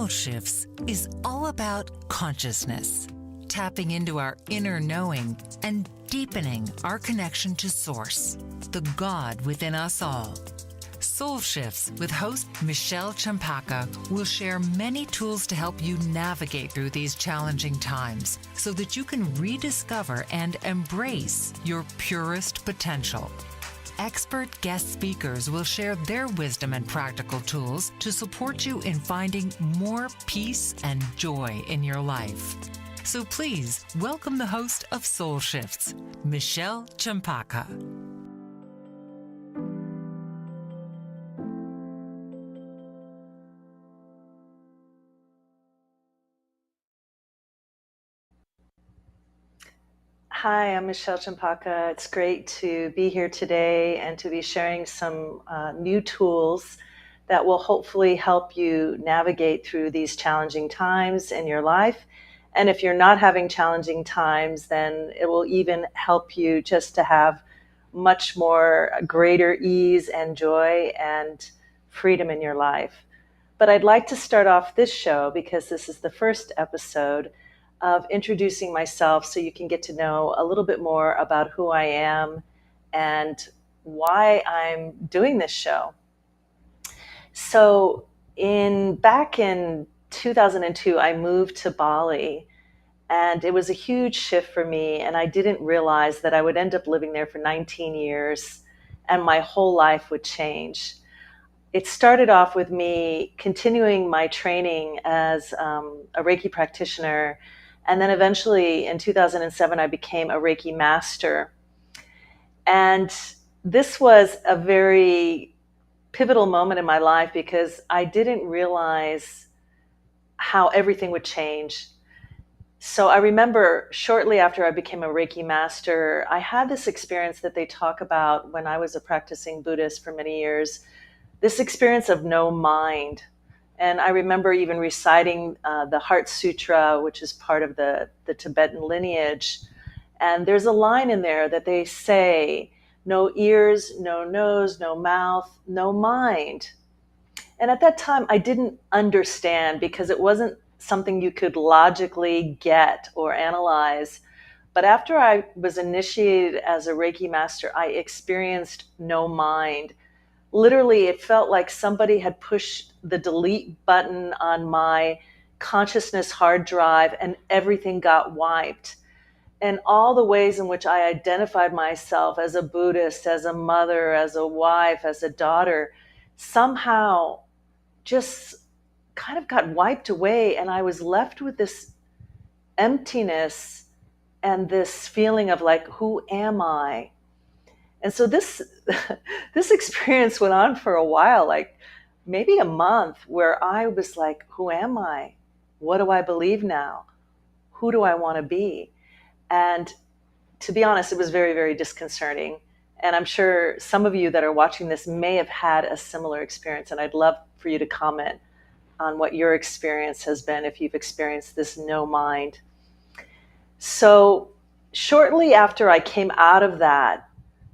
Soul Shifts is all about consciousness, tapping into our inner knowing and deepening our connection to Source, the God within us all. Soul Shifts with host Michelle Champaka will share many tools to help you navigate through these challenging times so that you can rediscover and embrace your purest potential. Expert guest speakers will share their wisdom and practical tools to support you in finding more peace and joy in your life. So please welcome the host of Soul Shifts, Michelle Champaka. Hi, I'm Michelle Champaka. It's great to be here today and to be sharing some new tools that will hopefully help you navigate through these challenging times in your life. And if you're not having challenging times, then it will even help you just to have much more greater ease and joy and freedom in your life. But I'd like to start off this show because this is the first episode of introducing myself so you can get to know a little bit more about who I am and why I'm doing this show. So back in 2002, I moved to Bali, and it was a huge shift for me, and I didn't realize that I would end up living there for 19 years and my whole life would change. It started off with me continuing my training as a Reiki practitioner. And then eventually in 2007, I became a Reiki master. And this was a very pivotal moment in my life because I didn't realize how everything would change. So I remember shortly after I became a Reiki master, I had this experience that they talk about when I was a practicing Buddhist for many years, this experience of no mind. And I remember even reciting the Heart Sutra, which is part of the Tibetan lineage. And there's a line in there that they say, no ears, no nose, no mouth, no mind. And at that time, I didn't understand because it wasn't something you could logically get or analyze. But after I was initiated as a Reiki master, I experienced no mind. Literally, it felt like somebody had pushed the delete button on my consciousness hard drive and everything got wiped. And all the ways in which I identified myself as a Buddhist, as a mother, as a wife, as a daughter, somehow just kind of got wiped away. And I was left with this emptiness and this feeling of like, who am I? And so this experience went on for a while, like maybe a month, where I was like, who am I? What do I believe now? Who do I want to be? And to be honest, it was very, very disconcerting. And I'm sure some of you that are watching this may have had a similar experience. And I'd love for you to comment on what your experience has been if you've experienced this no mind. So shortly after I came out of that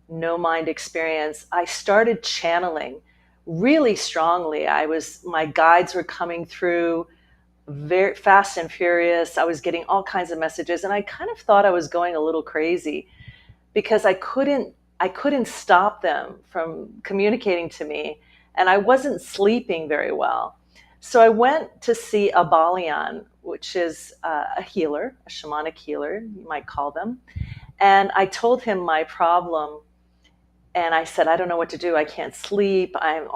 no mind experience, I started channeling really strongly. My guides were coming through very fast and furious. I was getting all kinds of messages, and I kind of thought I was going a little crazy because I couldn't stop them from communicating to me, and I wasn't sleeping very well. So I went to see a Balian, which is a healer, a shamanic healer, you might call them. And I told him my problem. And I said, I don't know what to do. I can't sleep. I'm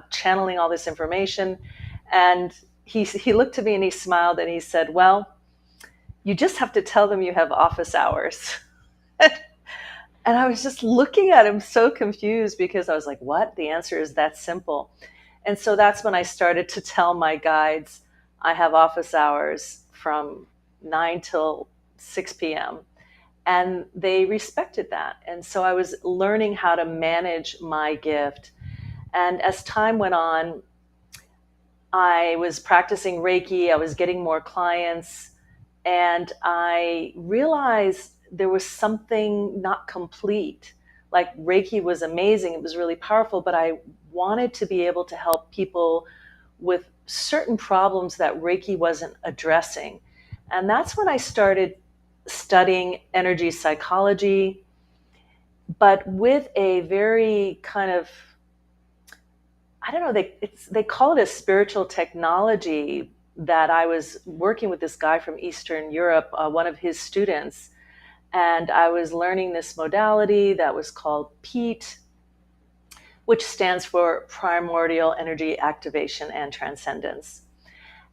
channeling all this information. And he looked at me and he smiled and he said, well, you just have to tell them you have office hours. And I was just looking at him so confused because I was like, what? The answer is that simple. And so that's when I started to tell my guides I have office hours from 9 till 6 p.m. And they respected that. And so I was learning how to manage my gift. And as time went on, I was practicing Reiki. I was getting more clients. And I realized there was something not complete. Like Reiki was amazing. It was really powerful. But I wanted to be able to help people with certain problems that Reiki wasn't addressing. And that's when I started studying energy psychology, but with a very kind of, I don't know, they call it a spiritual technology, that I was working with this guy from Eastern Europe, one of his students, and I was learning this modality that was called PEAT, which stands for Primordial Energy Activation and Transcendence.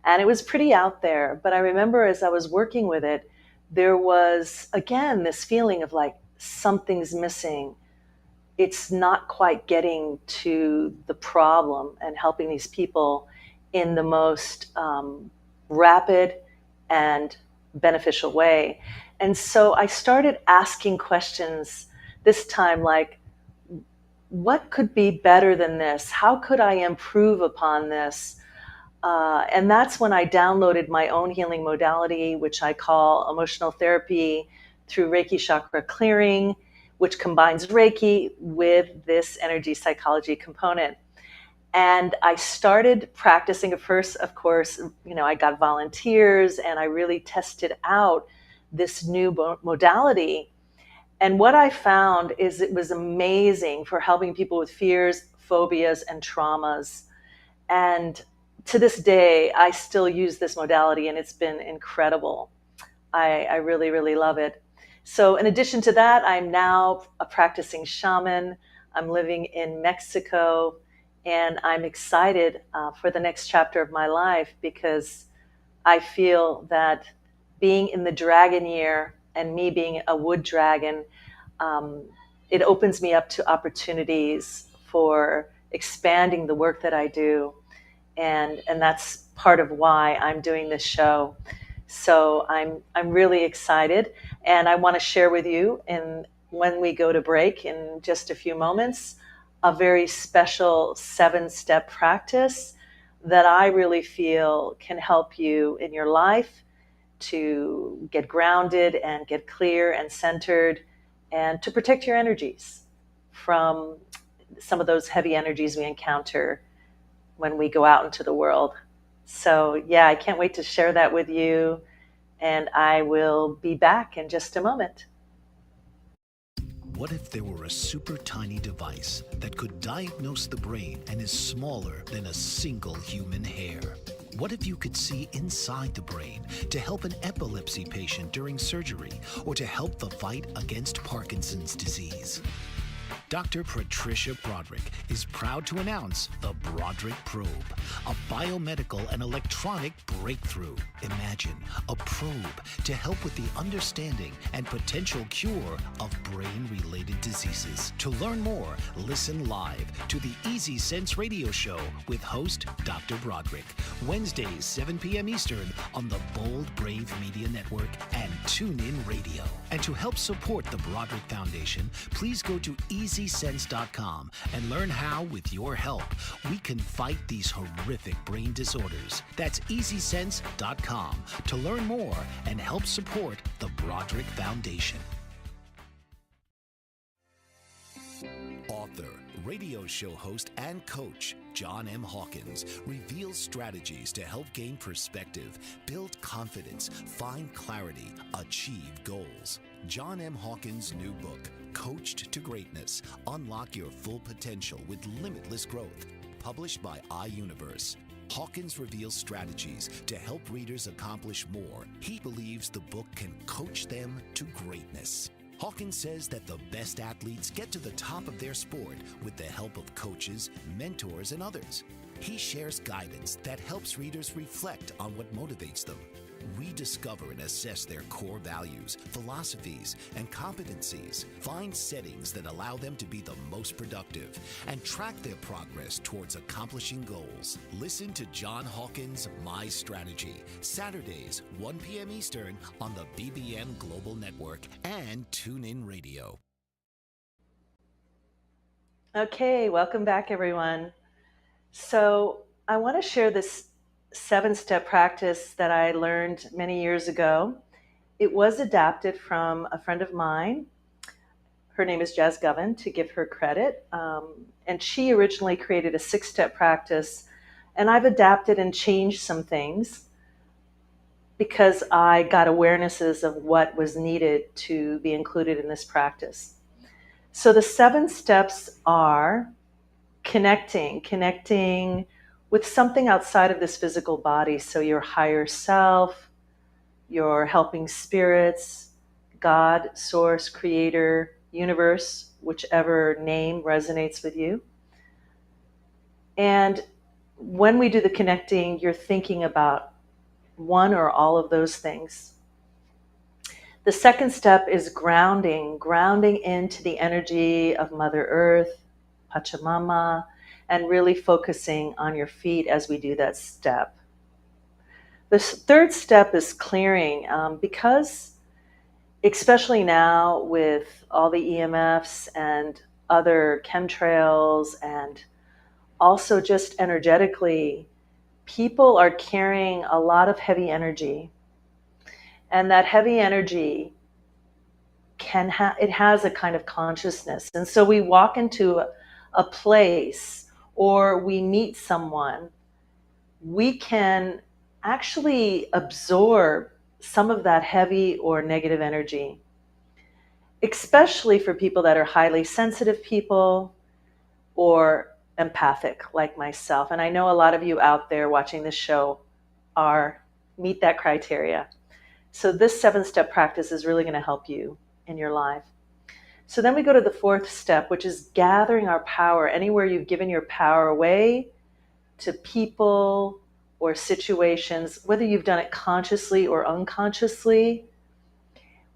And it was pretty out there, but I remember as I was working with it, there was, again, this feeling of like something's missing. It's not quite getting to the problem and helping these people in the most rapid and beneficial way. And so I started asking questions this time, like, what could be better than this? How could I improve upon this? And that's when I downloaded my own healing modality, which I call emotional therapy through Reiki chakra clearing, which combines Reiki with this energy psychology component. And I started practicing at first, of course, I got volunteers and I really tested out this new modality. And what I found is it was amazing for helping people with fears, phobias, and traumas. And to this day, I still use this modality, and it's been incredible. I really, really love it. So in addition to that, I'm now a practicing shaman. I'm living in Mexico, and I'm excited for the next chapter of my life, because I feel that being in the dragon year and me being a wood dragon, it opens me up to opportunities for expanding the work that I do. And that's part of why I'm doing this show. So I'm really excited, and I want to share with you, and when we go to break in just a few moments, a very special 7-step practice that I really feel can help you in your life to get grounded and get clear and centered, and to protect your energies from some of those heavy energies we encounter when we go out into the world. So yeah, I can't wait to share that with you, and I will be back in just a moment. What if there were a super tiny device that could diagnose the brain and is smaller than a single human hair? What if you could see inside the brain to help an epilepsy patient during surgery, or to help the fight against Parkinson's disease? Dr. Patricia Broderick is proud to announce the Broderick Probe, a biomedical and electronic breakthrough. Imagine a probe to help with the understanding and potential cure of brain-related diseases. To learn more, listen live to the Easy Sense radio show with host Dr. Broderick, Wednesdays 7 p.m. Eastern on the Bold Brave Media Network and TuneIn Radio. And to help support the Broderick Foundation, please go to EasySense.com and learn how, with your help, we can fight these horrific brain disorders. That's EasySense.com to learn more and help support the Broderick Foundation. Author, radio show host, and coach John M. Hawkins reveals strategies to help gain perspective, build confidence, find clarity, achieve goals. John M. Hawkins' new book, Coached to Greatness, Unlock Your Full Potential with Limitless Growth, published by iUniverse. Hawkins reveals strategies to help readers accomplish more. He believes the book can coach them to greatness. Hawkins says that the best athletes get to the top of their sport with the help of coaches, mentors, and others. He shares guidance that helps readers reflect on what motivates them. We discover and assess their core values, philosophies, and competencies, find settings that allow them to be the most productive, and track their progress towards accomplishing goals. Listen to John Hawkins' My Strategy, Saturdays, 1 p.m. Eastern on the BBM Global Network and TuneIn Radio. Okay, welcome back, everyone. So I want to share this 7-step practice that I learned many years ago. It was adapted from a friend of mine. Her name is Jazz Govan, to give her credit. And she originally created a 6-step practice, And I've adapted and changed some things because I got awarenesses of what was needed to be included in this practice. So the 7 steps are connecting with something outside of this physical body. So your higher self, your helping spirits, God, source, creator, universe, whichever name resonates with you. And when we do the connecting, you're thinking about one or all of those things. The second step is grounding into the energy of Mother Earth, Pachamama, and really focusing on your feet as we do that step. The third step is clearing, because especially now with all the EMFs and other chemtrails, and also just energetically, people are carrying a lot of heavy energy. And that heavy energy it has a kind of consciousness. And so we walk into a place or we meet someone, we can actually absorb some of that heavy or negative energy, especially for people that are highly sensitive people or empathic like myself. And I know a lot of you out there watching this show meet that criteria. So this 7-step practice is really going to help you in your life. So then we go to the 4th step, which is gathering our power. Anywhere you've given your power away to people or situations, whether you've done it consciously or unconsciously,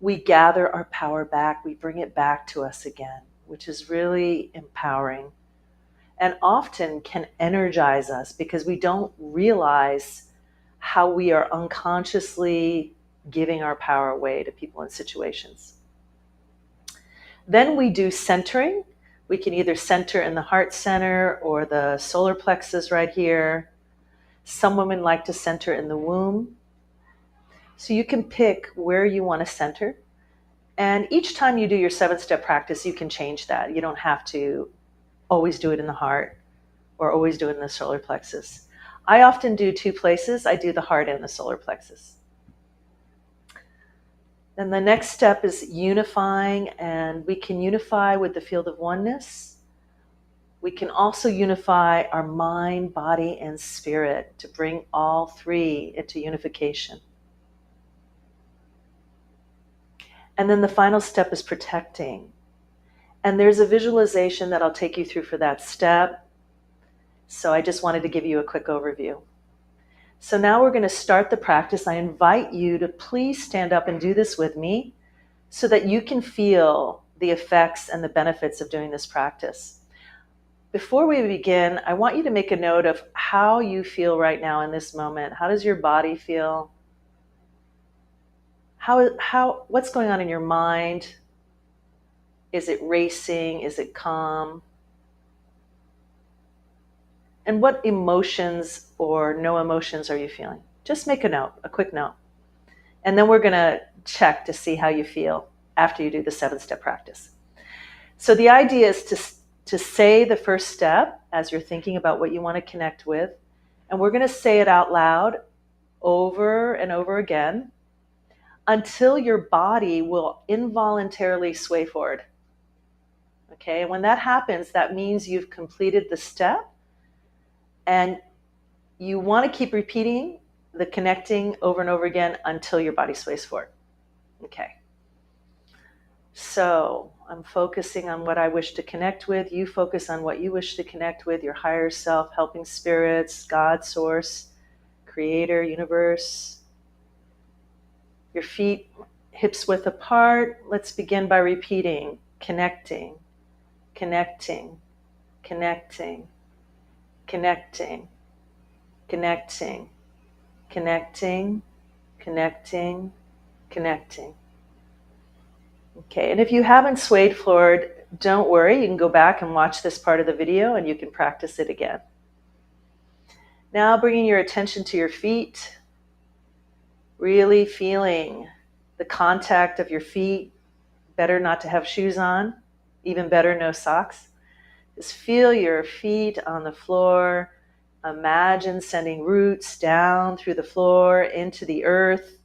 we gather our power back. We bring it back to us again, which is really empowering and often can energize us because we don't realize how we are unconsciously giving our power away to people and situations. Then we do centering. We can either center in the heart center or the solar plexus right here. Some women like to center in the womb. So you can pick where you want to center. And each time you do your 7-step practice, you can change that. You don't have to always do it in the heart or always do it in the solar plexus. I often do 2 places. I do the heart and the solar plexus. Then the next step is unifying, and we can unify with the field of oneness. We can also unify our mind, body, and spirit to bring all 3 into unification. And then the final step is protecting. And there's a visualization that I'll take you through for that step. So I just wanted to give you a quick overview. So now we're going to start the practice. I invite you to please stand up and do this with me so that you can feel the effects and the benefits of doing this practice. Before we begin, I want you to make a note of how you feel right now in this moment. How does your body feel? What's going on in your mind? Is it racing? Is it calm? And what emotions or no emotions are you feeling? Just make a note, a quick note. And then we're going to check to see how you feel after you do the 7-step practice. So the idea is to say the first step as you're thinking about what you want to connect with. And we're going to say it out loud over and over again until your body will involuntarily sway forward. Okay, and when that happens, that means you've completed the step. And you want to keep repeating the connecting over and over again until your body sways forward. Okay. So I'm focusing on what I wish to connect with. You focus on what you wish to connect with, your higher self, helping spirits, God, source, creator, universe. Your feet hips width apart. Let's begin by repeating, connecting, connecting, connecting, connecting, connecting, connecting, connecting, connecting. Okay, and if you haven't swayed forward, don't worry. You can go back and watch this part of the video and you can practice it again. Now bringing your attention to your feet, really feeling the contact of your feet. Better not to have shoes on, even better no socks. Just feel your feet on the floor Imagine sending roots down through the floor into the earth,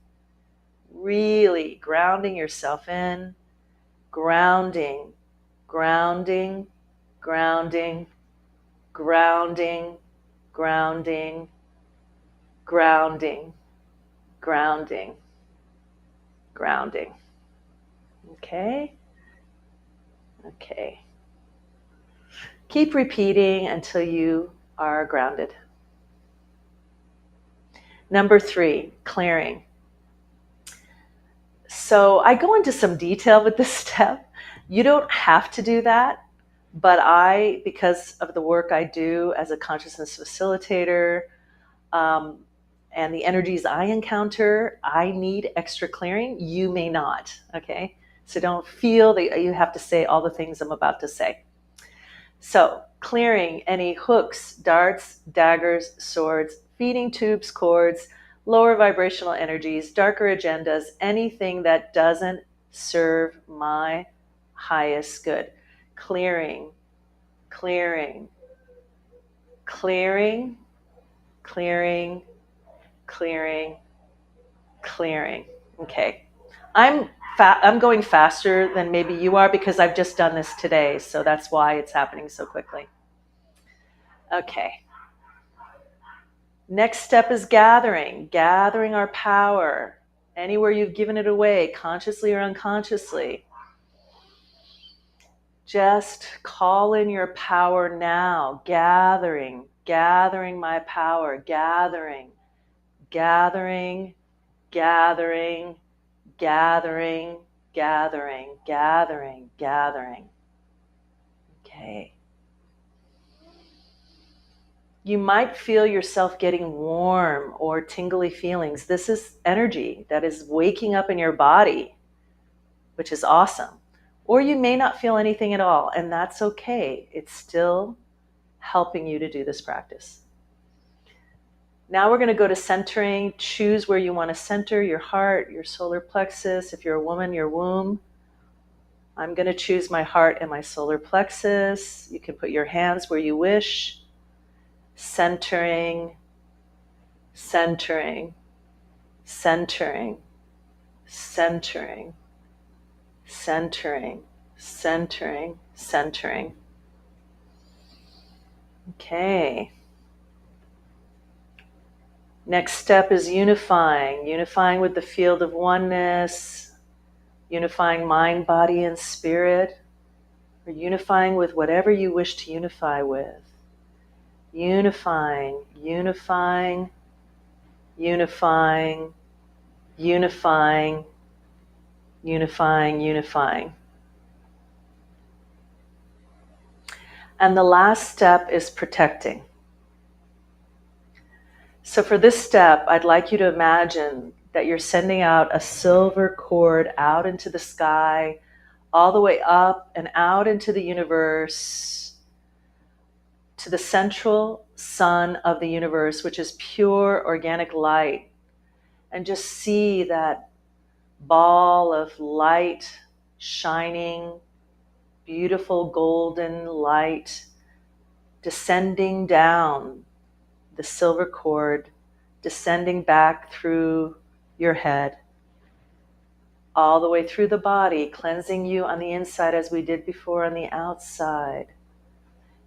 really grounding yourself in, grounding, grounding, grounding, grounding, grounding, grounding, grounding, grounding. Okay? Okay. Keep repeating until you are grounded. Number 3, clearing. So I go into some detail with this step. You don't have to do that, but because of the work I do as a consciousness facilitator, and the energies I encounter, I need extra clearing. You may not, okay? So don't feel that you have to say all the things I'm about to say. So, clearing any hooks, darts, daggers, swords, feeding tubes, cords, lower vibrational energies, darker agendas, anything that doesn't serve my highest good. Clearing, clearing, clearing, clearing, clearing, clearing. Okay. I'm going faster than maybe you are because I've just done this today, so that's why it's happening so quickly. Okay. Next step is gathering our power. Anywhere you've given it away, consciously or unconsciously. Just call in your power now. Gathering my power. Gathering, gathering, gathering, gathering, gathering, gathering, gathering. Okay. You might feel yourself getting warm or tingly feelings. This is energy that is waking up in your body, which is awesome. Or you may not feel anything at all, and that's okay. It's still helping you to do this practice. Now we're going to go to centering. Choose where you want to center your heart, your solar plexus. If you're a woman, your womb. I'm going to choose my heart and my solar plexus. You can put your hands where you wish. Centering, centering, centering, centering, centering, centering, centering. Okay. Next step is unifying with the field of oneness, unifying mind, body, and spirit, or unifying with whatever you wish to unify with. Unifying, unifying, unifying, unifying, unifying, unifying. And the last step is protecting. So for this step, I'd like you to imagine that you're sending out a silver cord out into the sky, all the way up and out into the universe, to the central sun of the universe, which is pure organic light. And just see that ball of light, shining, beautiful golden light, descending down the silver cord, descending back through your head, all the way through the body, cleansing you on the inside as we did before on the outside.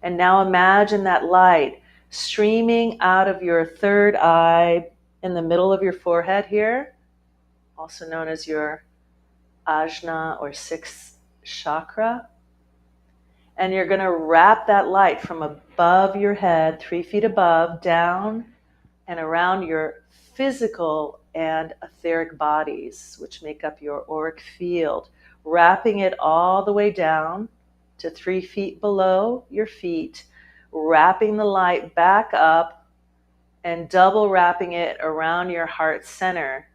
And now imagine that light streaming out of your third eye in the middle of your forehead here, also known as your ajna or sixth chakra. And you're going to wrap that light from above your head, 3 feet above, down and around your physical and etheric bodies, which make up your auric field, wrapping it all the way down to 3 feet below your feet, wrapping the light back up and double wrapping it around your heart center.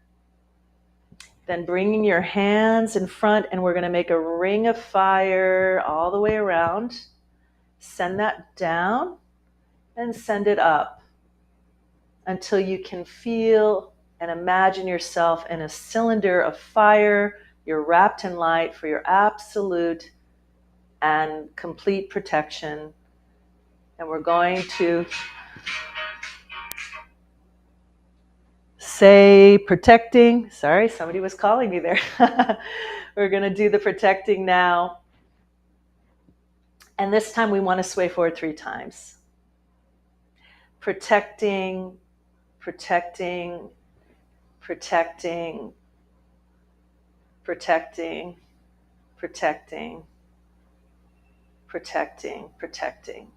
Then bringing your hands in front, and we're going to make a ring of fire all the way around. Send that down and send it up until you can feel and imagine yourself in a cylinder of fire. You're wrapped in light for your absolute and complete protection. And we're going to say protecting. Sorry, somebody was calling me there. We're going to do the protecting now. And this time we want to sway forward 3 times. Protecting, protecting, protecting, protecting, protecting, protecting, protecting,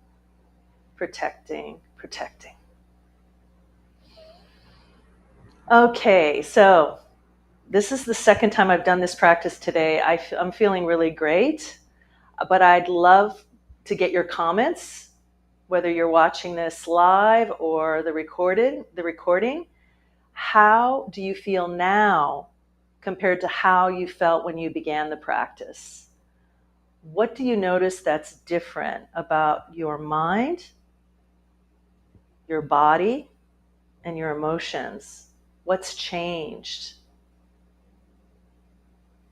protecting, protecting. Okay, so this is the second time I've done this practice today. I'm feeling really great, but I'd love to get your comments, whether you're watching this live or the recording. How do you feel now compared to how you felt when you began the practice? What do you notice that's different about your mind, your body, and your emotions? What's changed?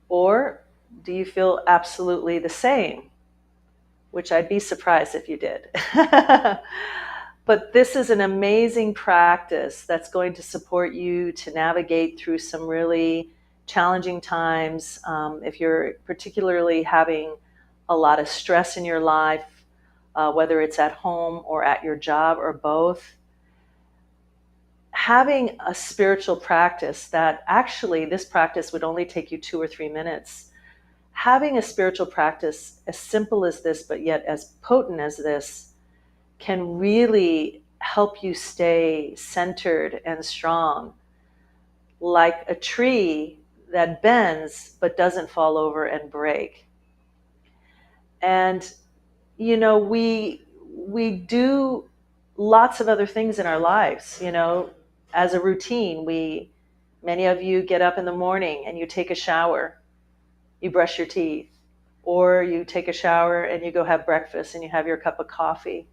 Or do you feel absolutely the same? Which I'd be surprised if you did. But this is an amazing practice that's going to support you to navigate through some really challenging times. If you're particularly having a lot of stress in your life, whether it's at home or at your job or both, having a spiritual practice that actually this practice would only take you 2 or 3 minutes. Having a spiritual practice as simple as this, but yet as potent as this, can really help you stay centered and strong, like a tree that bends but doesn't fall over and break. And, you know, we do lots of other things in our lives, you know, as a routine. Many of you get up in the morning and you take a shower, you brush your teeth, or you take a shower and you go have breakfast and you have your cup of coffee.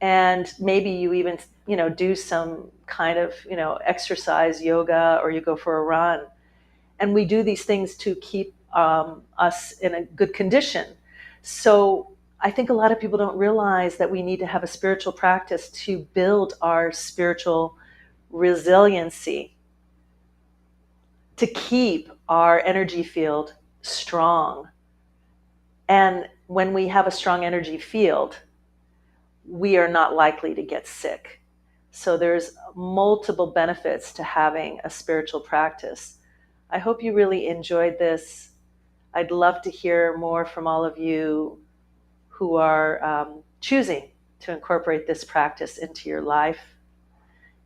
And maybe you even, you know, do some kind of, you know, exercise, yoga, or you go for a run. And we do these things to keep us in a good condition. So I think a lot of people don't realize that we need to have a spiritual practice to build our spiritual resiliency, to keep our energy field strong. And when we have a strong energy field, we are not likely to get sick. So there's multiple benefits to having a spiritual practice. I hope you really enjoyed this. I'd love to hear more from all of you who are choosing to incorporate this practice into your life.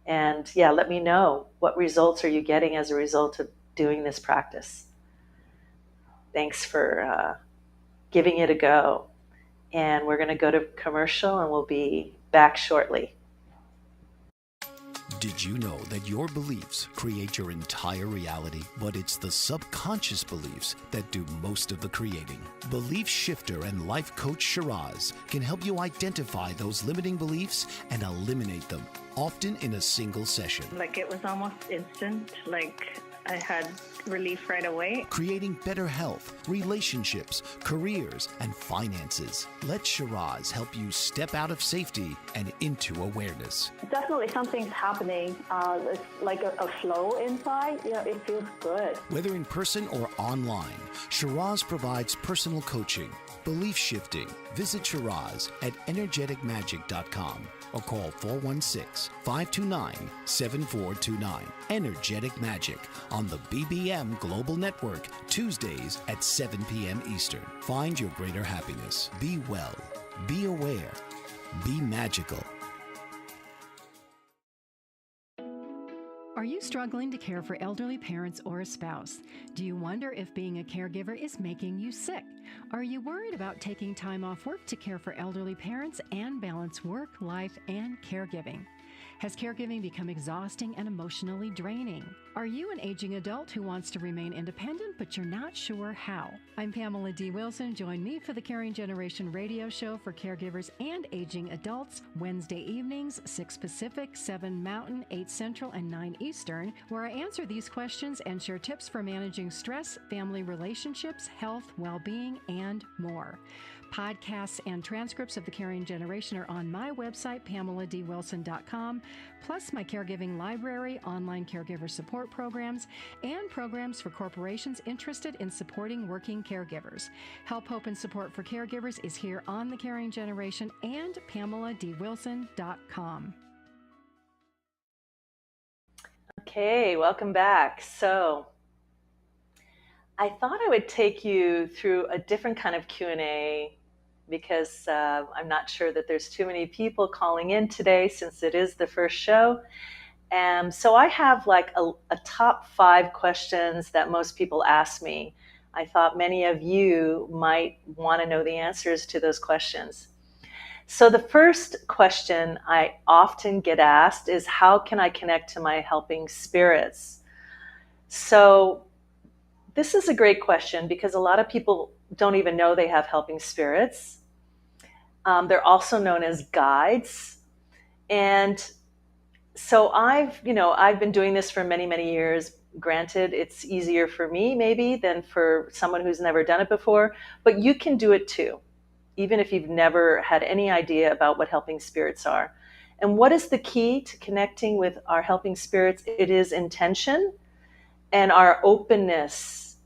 And yeah, let me know, what results are you getting as a result of doing this practice? Thanks for giving it a go. And we're going to go to commercial and we'll be back shortly. Did you know that your beliefs create your entire reality, but it's the subconscious beliefs that do most of the creating? Belief shifter and life coach Shiraz can help you identify those limiting beliefs and eliminate them, often in a single session. Like, it was almost instant. Like, I had relief right away. Creating better health, relationships, careers, and finances. Let Shiraz help you step out of safety and into awareness. Definitely something's happening. It's like a flow inside. You know, it feels good. Whether in person or online, Shiraz provides personal coaching, belief shifting. Visit Shiraz at energeticmagic.com or call 416-529-7429. Energetic Magic on the BBM Global Network, Tuesdays at 7 p.m. Eastern. Find your greater happiness. Be well. Be aware. Be magical. Are you struggling to care for elderly parents or a spouse? Do you wonder if being a caregiver is making you sick? Are you worried about taking time off work to care for elderly parents and balance work, life, and caregiving? Has caregiving become exhausting and emotionally draining? Are you an aging adult who wants to remain independent, but you're not sure how? I'm Pamela D. Wilson. Join me for the Caring Generation radio show for caregivers and aging adults, Wednesday evenings, 6 Pacific, 7 Mountain, 8 Central, and 9 Eastern, where I answer these questions and share tips for managing stress, family relationships, health, well-being, and more. Podcasts and transcripts of The Caring Generation are on my website, PamelaDWilson.com, plus my caregiving library, online caregiver support programs, and programs for corporations interested in supporting working caregivers. Help, hope, and support for caregivers is here on The Caring Generation and PamelaDWilson.com. Okay, welcome back. So I thought I would take you through a different kind of Q&A because I'm not sure that there's too many people calling in today since it is the first show. And so I have like a top 5 questions that most people ask me. I thought many of you might want to know the answers to those questions. So the first question I often get asked is, how can I connect to my helping spirits? So this is a great question because a lot of people don't even know they have helping spirits. They're also known as guides. And so I've been doing this for many, many years. Granted, it's easier for me maybe than for someone who's never done it before, but you can do it too, even if you've never had any idea about what helping spirits are. And what is the key to connecting with our helping spirits? It is intention and our openness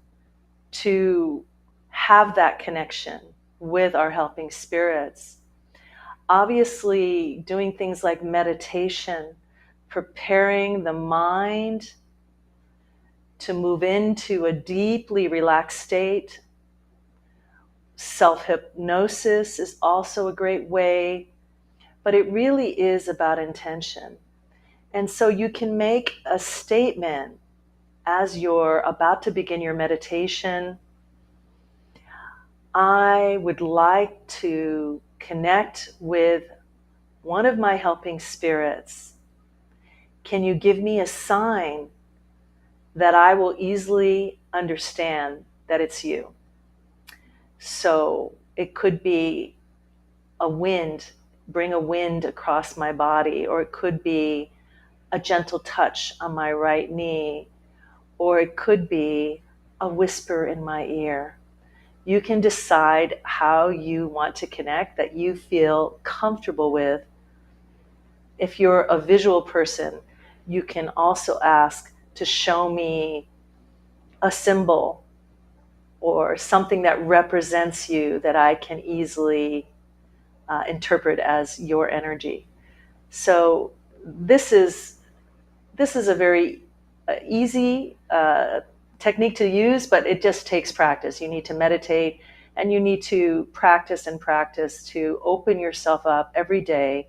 to have that connection with our helping spirits. Obviously, doing things like meditation, preparing the mind to move into a deeply relaxed state. Self-hypnosis is also a great way, but it really is about intention. And so you can make a statement as you're about to begin your meditation. I would like to connect with one of my helping spirits. Can you give me a sign that I will easily understand that it's you? So it could be a wind, bring a wind across my body, or it could be a gentle touch on my right knee, or it could be a whisper in my ear. You can decide how you want to connect that you feel comfortable with. If you're a visual person, you can also ask to show me a symbol or something that represents you that I can easily interpret as your energy. So this is a very easy technique to use, but it just takes practice. You need to meditate and you need to practice and practice to open yourself up every day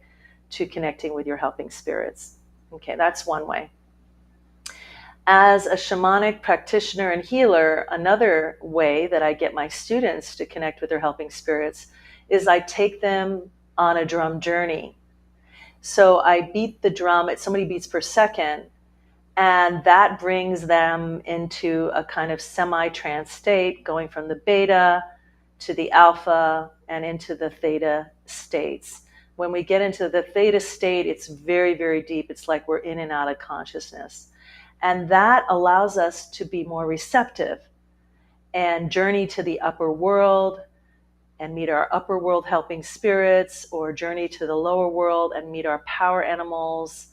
to connecting with your helping spirits. Okay, that's one way. As a shamanic practitioner and healer, another way that I get my students to connect with their helping spirits is I take them on a drum journey. So I beat the drum at so many beats per second, and that brings them into a kind of semi-trance state, going from the beta to the alpha and into the theta states. When we get into the theta state, it's very, very deep. It's like we're in and out of consciousness. And that allows us to be more receptive and journey to the upper world and meet our upper world helping spirits, or journey to the lower world and meet our power animals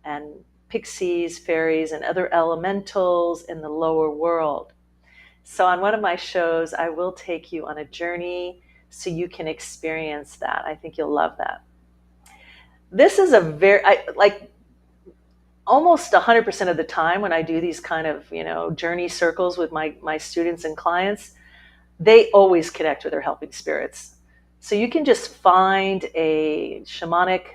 and pixies, fairies, and other elementals in the lower world. So on one of my shows, I will take you on a journey so you can experience that. I think you'll love that. This is a very, almost 100% of the time when I do these kind of, journey circles with my students and clients, they always connect with their helping spirits. So you can just find a shamanic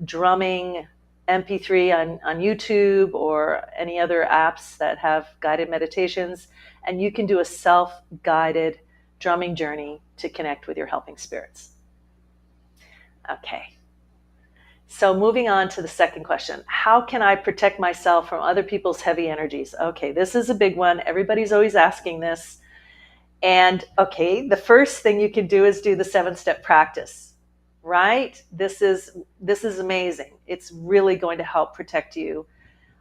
drumming MP3 on YouTube or any other apps that have guided meditations, and you can do a self-guided drumming journey to connect with your helping spirits. Okay. So moving on to the second question, how can I protect myself from other people's heavy energies? Okay, this is a big one. Everybody's always asking this. And okay, the first thing you can do is do the 7-step practice, right? This is amazing. It's really going to help protect you.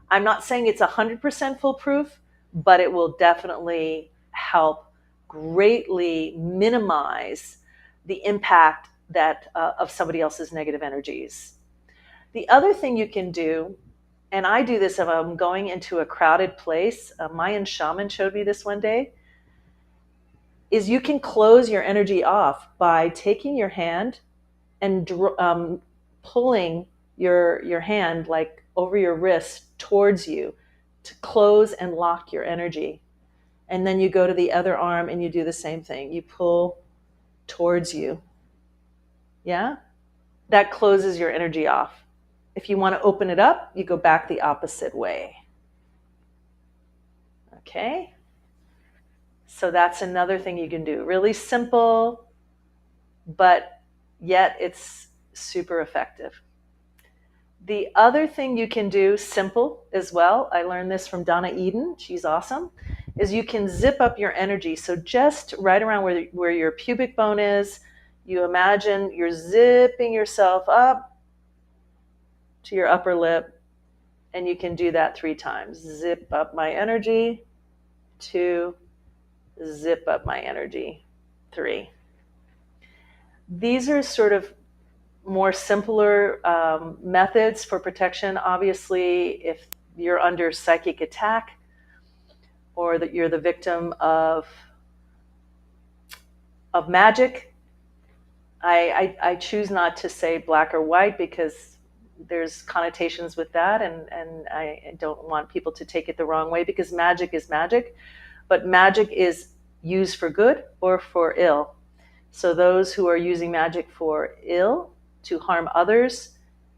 I'm not saying it's 100% foolproof, but it will definitely help greatly minimize the impact that of somebody else's negative energies. The other thing you can do, and I do this if I'm going into a crowded place, a Mayan shaman showed me this one day, is you can close your energy off by taking your hand and pulling your hand like over your wrist towards you to close and lock your energy. And then you go to the other arm and you do the same thing. You pull towards you. Yeah? That closes your energy off. If you want to open it up, you go back the opposite way. Okay? So that's another thing you can do. Really simple, but yet it's super effective. The other thing you can do, simple as well, I learned this from Donna Eden, she's awesome, is you can zip up your energy. So just right around where your pubic bone is, you imagine you're zipping yourself up to your upper lip, and you can do that 3 times. Zip up my energy, 2, zip up my energy, 3. These are sort of more simpler methods for protection. Obviously, if you're under psychic attack or that you're the victim of magic, I choose not to say black or white because there's connotations with that, and I don't want people to take it the wrong way, because magic is magic, but magic is used for good or for ill. So those who are using magic for ill, to harm others,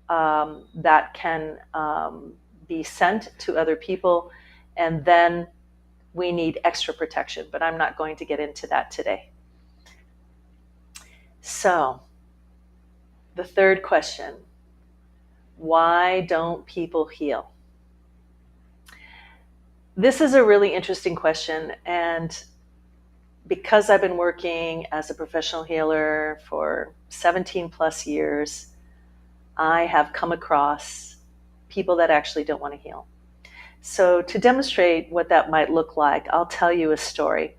that can be sent to other people, and then we need extra protection, but I'm not going to get into that today. So, the third question, why don't people heal? This is a really interesting question, and because I've been working as a professional healer for 17 plus years, I have come across people that actually don't want to heal. So to demonstrate what that might look like, I'll tell you a story.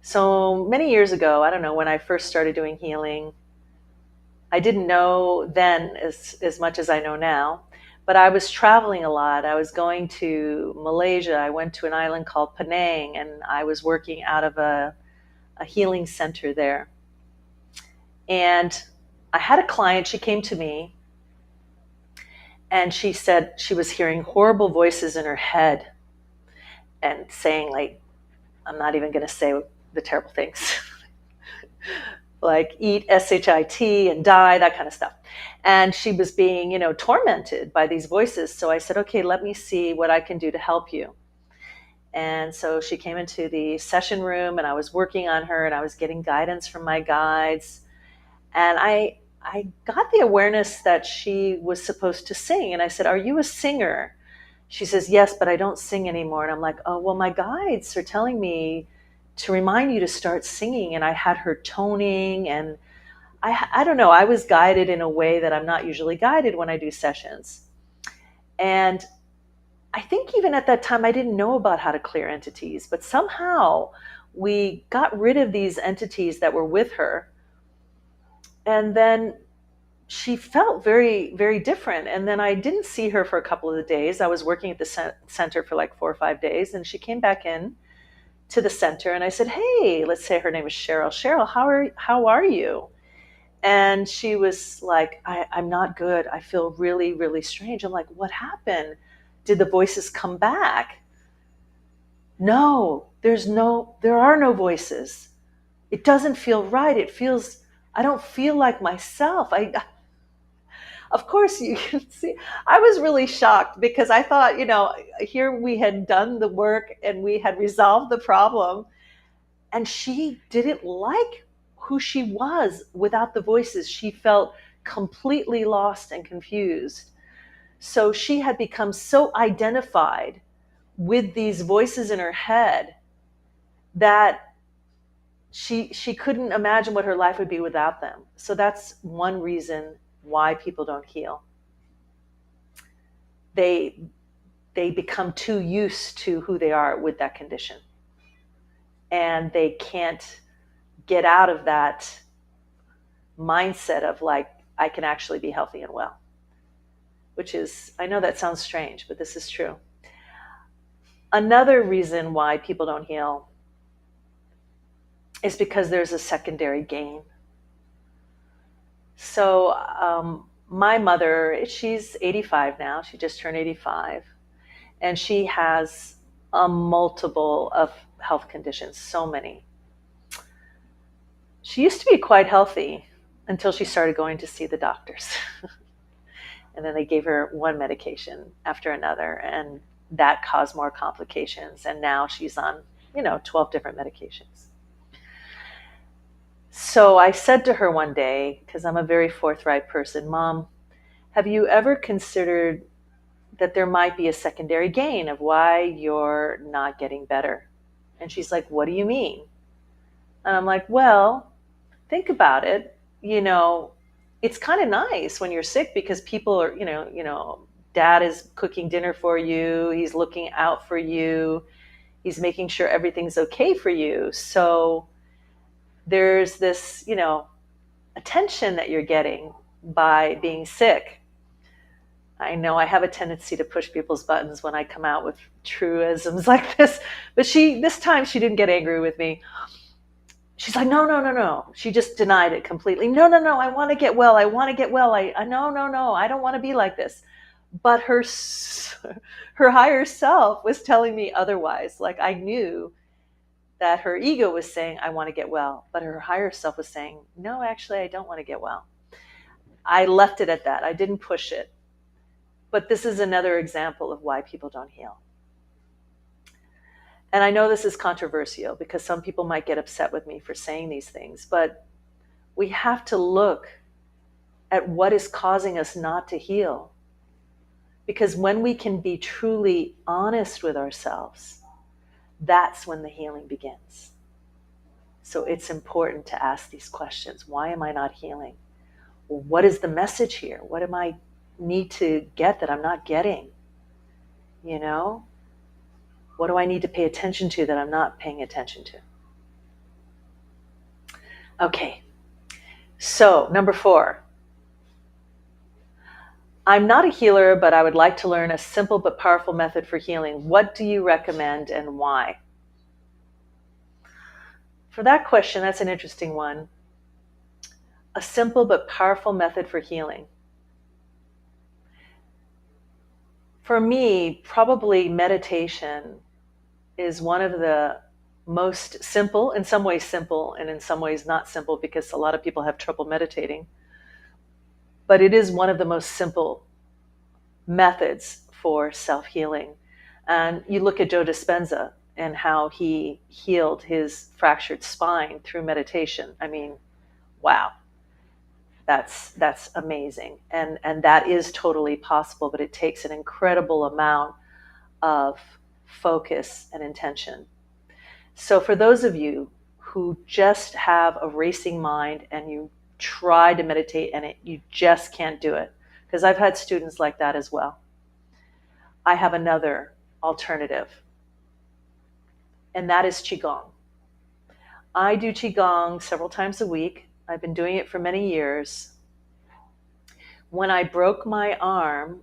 So many years ago, I don't know, when I first started doing healing, I didn't know then as much as I know now, but I was traveling a lot. I was going to Malaysia. I went to an island called Penang, and I was working out of a healing center there. And I had a client, she came to me, and she said she was hearing horrible voices in her head and saying, like, I'm not even going to say the terrible things, like eat S-H-I-T and die, that kind of stuff. And she was being, tormented by these voices. So I said, okay, let me see what I can do to help you. And so she came into the session room, and I was working on her, and I was getting guidance from my guides. And I got the awareness that she was supposed to sing. And I said, are you a singer? She says, yes, but I don't sing anymore. And I'm like, oh, well, my guides are telling me to remind you to start singing. And I had her toning, and I don't know, I was guided in a way that I'm not usually guided when I do sessions. And I think even at that time, I didn't know about how to clear entities, but somehow we got rid of these entities that were with her. And then she felt very, very different. And then I didn't see her for a couple of days. I was working at the center for like 4 or 5 days, and she came back in to the center, and I said, hey, let's say her name is Cheryl. Cheryl, how are you? And she was like, I'm not good. I feel really, really strange. I'm like, what happened? Did the voices come back? No, there are no voices. It doesn't feel right. I don't feel like myself. Of course, you can see, I was really shocked because I thought, here we had done the work and we had resolved the problem, and she didn't like who she was without the voices. She felt completely lost and confused. So she had become so identified with these voices in her head that she couldn't imagine what her life would be without them. So that's one reason why people don't heal. They become too used to who they are with that condition, and they can't get out of that mindset of like, I can actually be healthy and well, which is, I know that sounds strange, but this is true. Another reason why people don't heal is because there's a secondary gain. So my mother, she's 85 now. She just turned 85. And she has a multiple of health conditions, so many. She used to be quite healthy until she started going to see the doctors. And then they gave her one medication after another, and that caused more complications. And now she's on, 12 different medications. So I said to her one day, because I'm a very forthright person, Mom, have you ever considered that there might be a secondary gain of why you're not getting better? And she's like, what do you mean? And I'm like, well, think about it. It's kind of nice when you're sick because people are, dad is cooking dinner for you. He's looking out for you. He's making sure everything's okay for you. So there's this, attention that you're getting by being sick. I know I have a tendency to push people's buttons when I come out with truisms like this, but this time she didn't get angry with me. She's like, no. She just denied it completely. No, I want to get well. I want to get well. No, I don't want to be like this. But her higher self was telling me otherwise. Like I knew that her ego was saying, I want to get well. But her higher self was saying, no, actually, I don't want to get well. I left it at that. I didn't push it. But this is another example of why people don't heal. And I know this is controversial because some people might get upset with me for saying these things, but we have to look at what is causing us not to heal. Because when we can be truly honest with ourselves, that's when the healing begins. So it's important to ask these questions. Why am I not healing? What is the message here? What am I need to get that I'm not getting? What do I need to pay attention to that I'm not paying attention to? Okay, so number 4. I'm not a healer, but I would like to learn a simple but powerful method for healing. What do you recommend and why? For that question, that's an interesting one. A simple but powerful method for healing. For me, probably meditation is one of the most simple, in some ways simple, and in some ways not simple because a lot of people have trouble meditating. But it is one of the most simple methods for self-healing. And you look at Joe Dispenza and how he healed his fractured spine through meditation. I mean, wow. That's amazing. And that is totally possible, but it takes an incredible amount of focus and intention. So for those of you who just have a racing mind and you try to meditate and you just can't do it, because I've had students like that as well, I have another alternative, and that is Qigong. I do Qigong several times a week. I've been doing it for many years. When I broke my arm,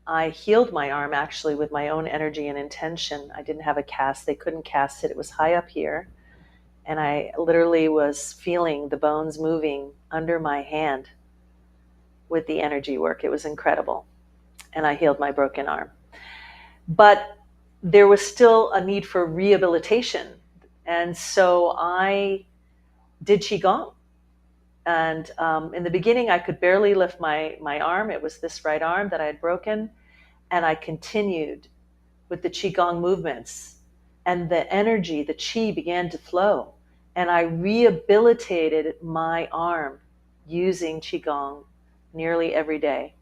I healed my arm actually with my own energy and intention. I didn't have a cast. They couldn't cast it. It was high up here. And I literally was feeling the bones moving under my hand with the energy work. It was incredible. And I healed my broken arm. But there was still a need for rehabilitation. And so I did Qigong. And in the beginning, I could barely lift my arm. It was this right arm that I had broken. And I continued with the Qigong movements. And the energy, the Qi began to flow. And I rehabilitated my arm using Qigong nearly every day.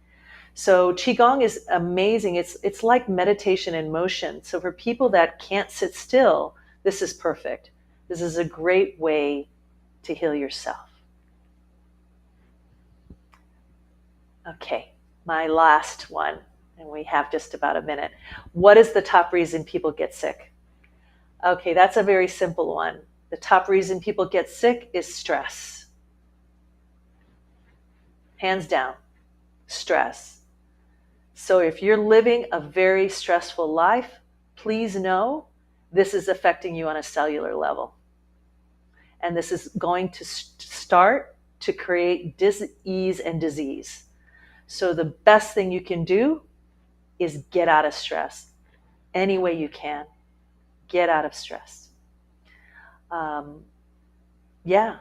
So Qigong is amazing. It's like meditation in motion. So for people that can't sit still, this is perfect. This is a great way to heal yourself. Okay, my last one, and we have just about a minute. What is the top reason people get sick? Okay, that's a very simple one. The top reason people get sick is stress. hands down, stress. So if you're living a very stressful life, please know this is affecting you on a cellular level. And this is going to start to create dis-ease and disease. So the best thing you can do is get out of stress any way you can. Get out of stress. Yeah.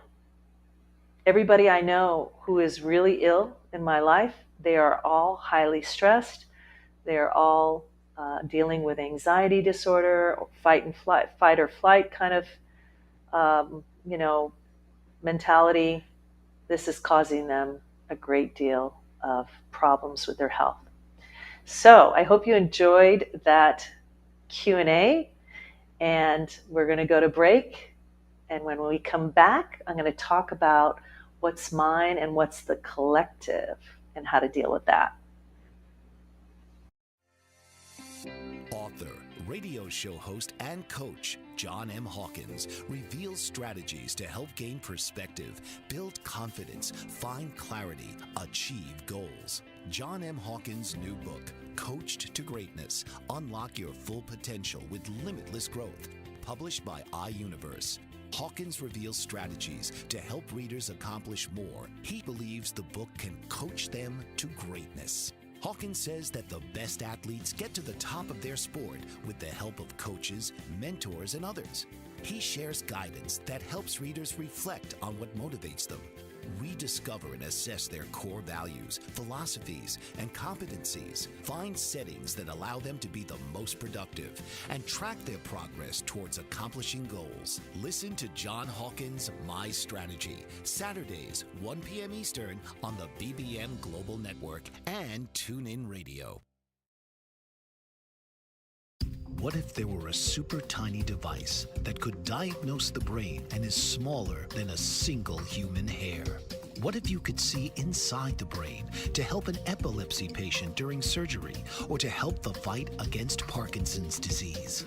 Everybody I know who is really ill in my life, they are all highly stressed. They are all dealing with anxiety disorder, or fight or flight kind of, mentality. This is causing them a great deal of problems with their health. So I hope you enjoyed that Q&A, and we're going to go to break. And when we come back, I'm going to talk about what's mine and what's the collective and how to deal with that. Author, radio show host, and coach John M. Hawkins reveals strategies to help gain perspective, build confidence, find clarity, achieve goals. John M. Hawkins' new book, Coached to Greatness, Unlock Your Full Potential with Limitless Growth, published by iUniverse. Hawkins reveals strategies to help readers accomplish more. He believes the book can coach them to greatness. Hawkins says that the best athletes get to the top of their sport with the help of coaches, mentors, and others. He shares guidance that helps readers reflect on what motivates them, rediscover and assess their core values, philosophies, and competencies, find settings that allow them to be the most productive, and track their progress towards accomplishing goals. Listen to John Hawkins' My Strategy, Saturdays, 1 p.m. Eastern on the BBM Global Network and TuneIn Radio. What if there were a super tiny device that could diagnose the brain and is smaller than a single human hair? What if you could see inside the brain to help an epilepsy patient during surgery or to help the fight against Parkinson's disease?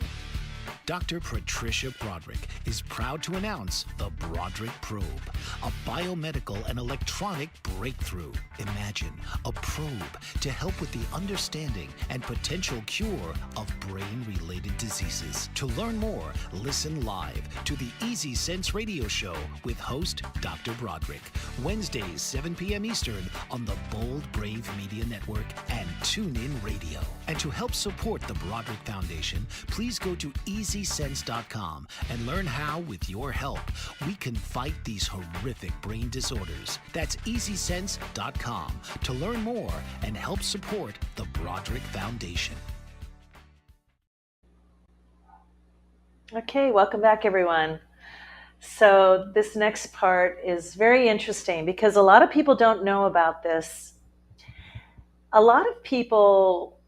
Dr. Patricia Broderick is proud to announce the Broderick Probe, a biomedical and electronic breakthrough. Imagine a probe to help with the understanding and potential cure of brain-related diseases. To learn more, listen live to the Easy Sense radio show with host Dr. Broderick, Wednesdays, 7 p.m. Eastern on the Bold Brave Media Network and TuneIn Radio. And to help support the Broderick Foundation, please go to EasySense.com and learn how, with your help, we can fight these horrific brain disorders. That's EasySense.com to learn more and help support the Broderick Foundation. Okay, welcome back, everyone. So this next part is very interesting because a lot of people don't know about this. A lot of people,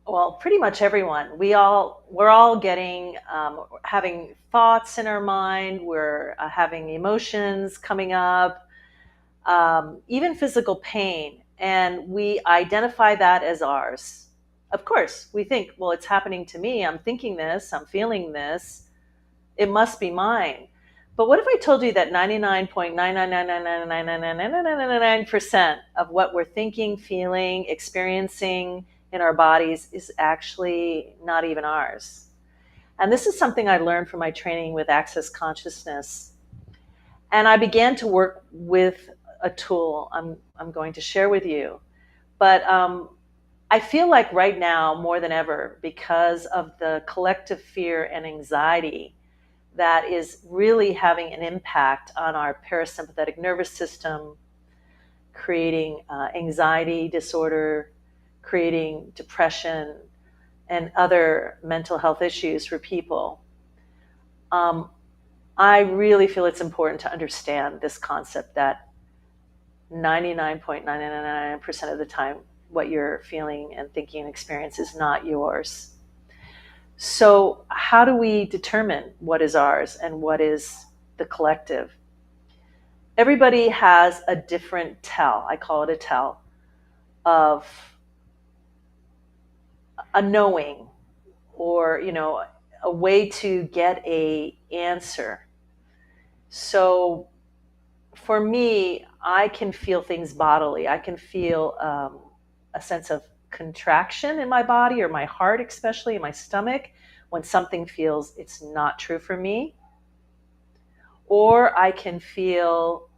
well, pretty much everyone, we're all getting, having thoughts in our mind, we're having emotions coming up, even physical pain, and we identify that as ours. Of course, we think, well, it's happening to me, I'm thinking this, I'm feeling this, it must be mine. But what if I told you that 99.999999999% of what we're thinking, feeling, experiencing in our bodies is actually not even ours? And this is something I learned from my training with Access Consciousness. And I began to work with a tool I'm going to share with you. But I feel like right now, more than ever, because of the collective fear and anxiety that is really having an impact on our parasympathetic nervous system, creating anxiety disorder, creating depression, and other mental health issues for people. I really feel it's important to understand this concept that 99.999% of the time, what you're feeling and thinking and experience is not yours. So how do we determine what is ours and what is the collective? Everybody has a different tell, I call it a tell, of a knowing or, a way to get a answer. So for me, I can feel things bodily. I can feel a sense of contraction in my body, or my heart, especially in my stomach, when something feels it's not true for me. Or I can feel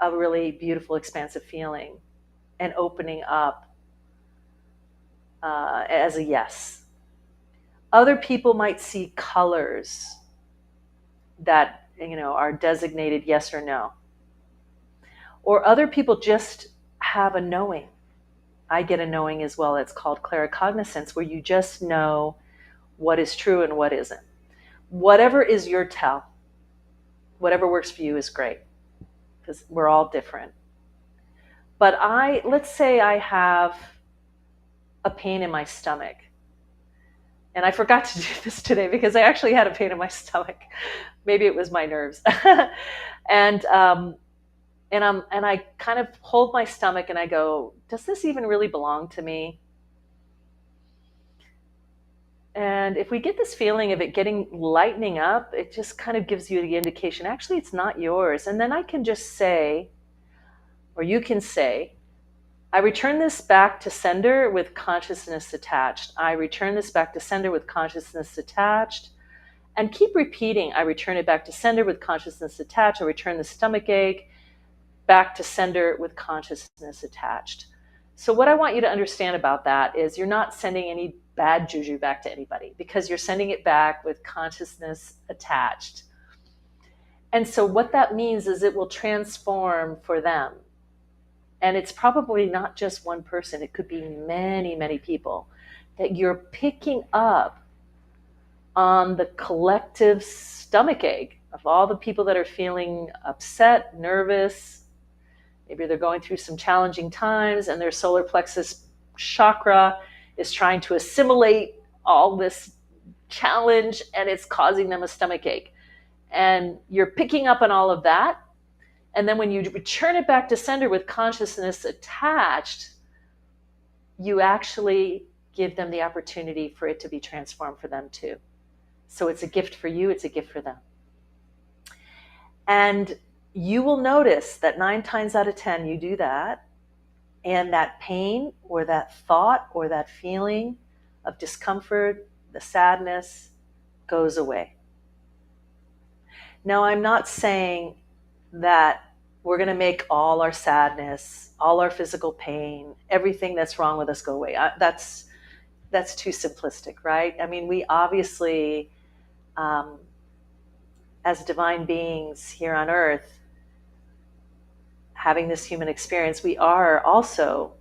a really beautiful, expansive feeling and opening up as a yes. Other people might see colors that are designated yes or no. Or other people just have a knowing. I get a knowing as well. It's called claircognizance, where you just know what is true and what isn't. Whatever is your tell, whatever works for you is great, because we're all different. But let's say I have a pain in my stomach. And I forgot to do this today because I actually had a pain in my stomach. Maybe it was my nerves. and I kind of hold my stomach and I go, does this even really belong to me? And if we get this feeling of it lightening up, it just kind of gives you the indication, actually, it's not yours. And then I can just say, or you can say, I return this back to sender with consciousness attached. I return this back to sender with consciousness attached. And keep repeating, I return it back to sender with consciousness attached. I return the stomach ache back to sender with consciousness attached. So what I want you to understand about that is you're not sending any bad juju back to anybody, because you're sending it back with consciousness attached. And so what that means is it will transform for them. And it's probably not just one person. It could be many, many people that you're picking up on the collective stomach ache of all the people that are feeling upset, nervous. Maybe they're going through some challenging times and their solar plexus chakra is trying to assimilate all this challenge and it's causing them a stomach ache. And you're picking up on all of that. And then when you return it back to sender with consciousness attached, you actually give them the opportunity for it to be transformed for them too. So it's a gift for you, it's a gift for them. And you will notice that 9 times out of 10, you do that, and that pain or that thought or that feeling of discomfort, the sadness, goes away. Now, I'm not saying that we're going to make all our sadness, all our physical pain, everything that's wrong with us go away. That's too simplistic, right? I mean, we obviously, as divine beings here on earth, having this human experience, we are also,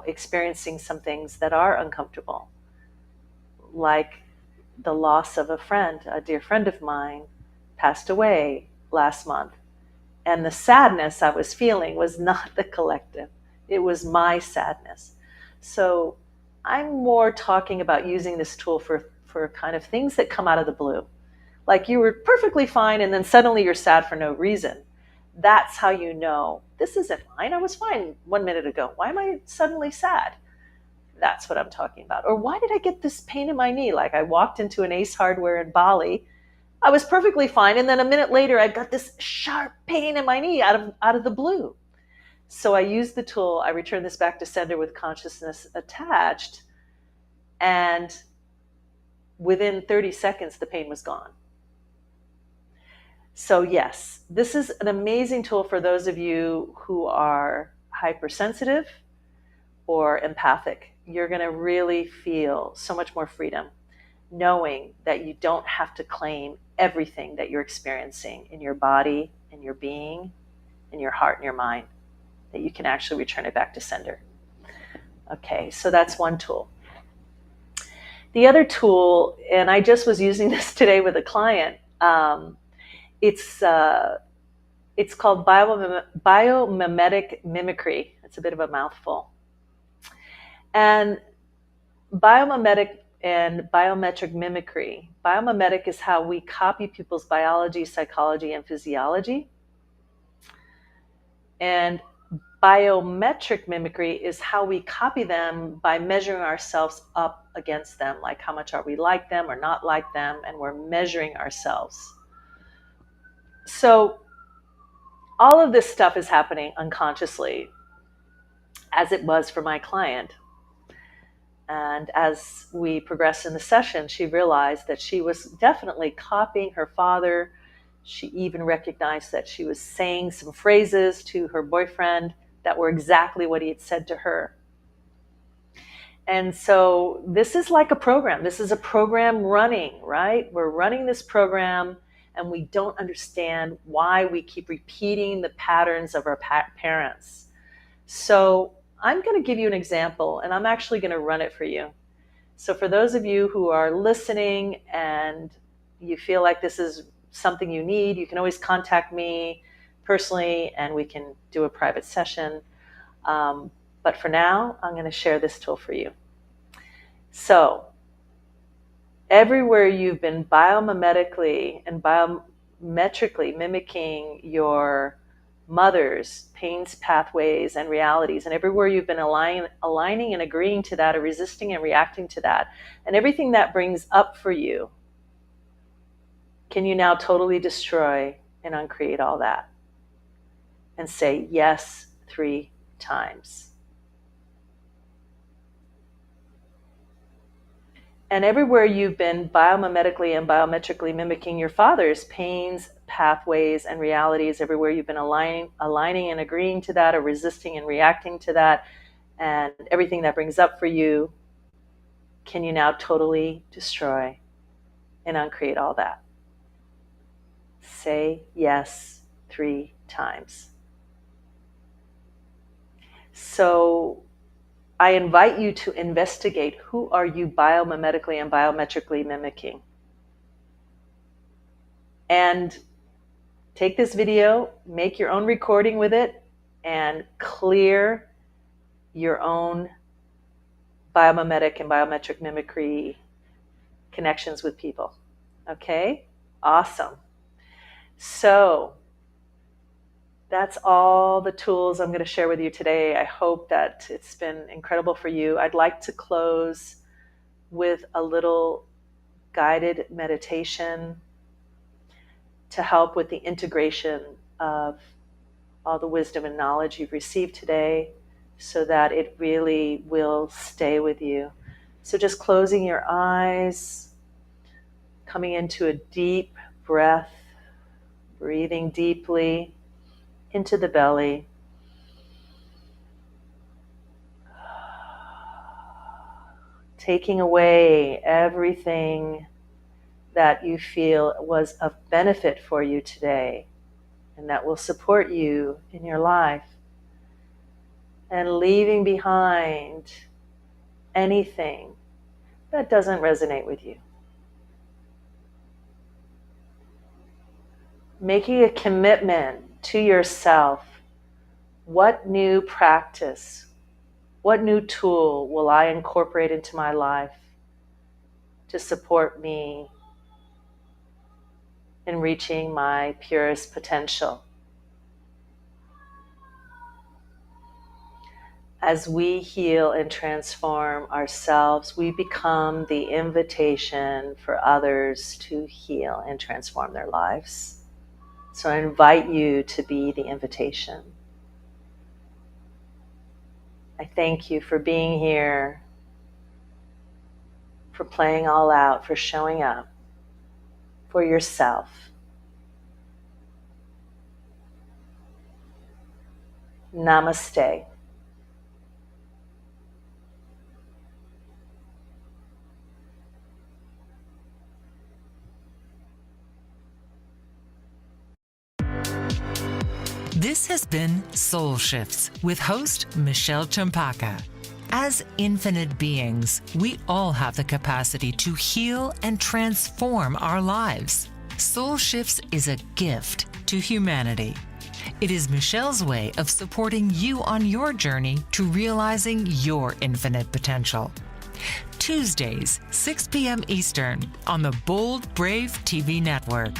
experiencing some things that are uncomfortable, like the loss of a friend. A dear friend of mine passed away last month. And the sadness I was feeling was not the collective. It was my sadness. So I'm more talking about using this tool for kind of things that come out of the blue. Like you were perfectly fine and then suddenly you're sad for no reason. That's how you know, this isn't fine. I was fine 1 minute ago. Why am I suddenly sad? That's what I'm talking about. Or why did I get this pain in my knee? Like I walked into an Ace Hardware in Bali. I was perfectly fine. And then a minute later, I got this sharp pain in my knee out of the blue. So I used the tool. I returned this back to sender with consciousness attached. And within 30 seconds, the pain was gone. So yes, this is an amazing tool for those of you who are hypersensitive or empathic. You're going to really feel so much more freedom, knowing that you don't have to claim everything that you're experiencing in your body, in your being, in your heart, and your mind, that you can actually return it back to sender. Okay, so that's one tool. The other tool, and I just was using this today with a client, it's called biomimetic mimicry. It's a bit of a mouthful. And biomimetic and biometric mimicry. Biomimetic is how we copy people's biology, psychology, and physiology. And biometric mimicry is how we copy them by measuring ourselves up against them, like how much are we like them or not like them, and we're measuring ourselves. So All of this stuff is happening unconsciously, as it was for my client. And as we progressed in the session, she realized that she was definitely copying her father. She even recognized that she was saying some phrases to her boyfriend that were exactly what he had said to her. And so this is like a program. This is a program running, right? We're running this program and we don't understand why we keep repeating the patterns of our parents. So I'm going to give you an example, and I'm actually going to run it for you. So for those of you who are listening and you feel like this is something you need, you can always contact me personally and we can do a private session. But for now, I'm going to share this tool for you. So everywhere you've been biomimetically and biometrically mimicking your mother's pains, pathways, and realities, and everywhere you've been aligning and agreeing to that, or resisting and reacting to that, and everything that brings up for you, can you now totally destroy and uncreate all that? And say yes 3 times. And everywhere you've been biomimetically and biometrically mimicking your father's pains, pathways, and realities, everywhere you've been aligning and agreeing to that, or resisting and reacting to that, and everything that brings up for you, can you now totally destroy and uncreate all that? Say yes 3 times. So I invite you to investigate, who are you biomimetically and biometrically mimicking? And take this video, make your own recording with it, and clear your own biomimetic and biometric mimicry connections with people. Okay? Awesome. So that's all the tools I'm going to share with you today. I hope that it's been incredible for you. I'd like to close with a little guided meditation to help with the integration of all the wisdom and knowledge you've received today, so that it really will stay with you. So just closing your eyes, coming into a deep breath, breathing deeply into the belly. Taking away everything that you feel was of benefit for you today and that will support you in your life. And leaving behind anything that doesn't resonate with you. Making a commitment to yourself. What new practice, what new tool will I incorporate into my life to support me in reaching my purest potential? As we heal and transform ourselves, we become the invitation for others to heal and transform their lives. So I invite you to be the invitation. I thank you for being here, for playing all out, for showing up for yourself. Namaste. This has been Soul Shifts with host Michelle Champaka. As infinite beings, we all have the capacity to heal and transform our lives. Soul Shifts is a gift to humanity. It is Michelle's way of supporting you on your journey to realizing your infinite potential. Tuesdays, 6 p.m. Eastern on the Bold Brave TV network.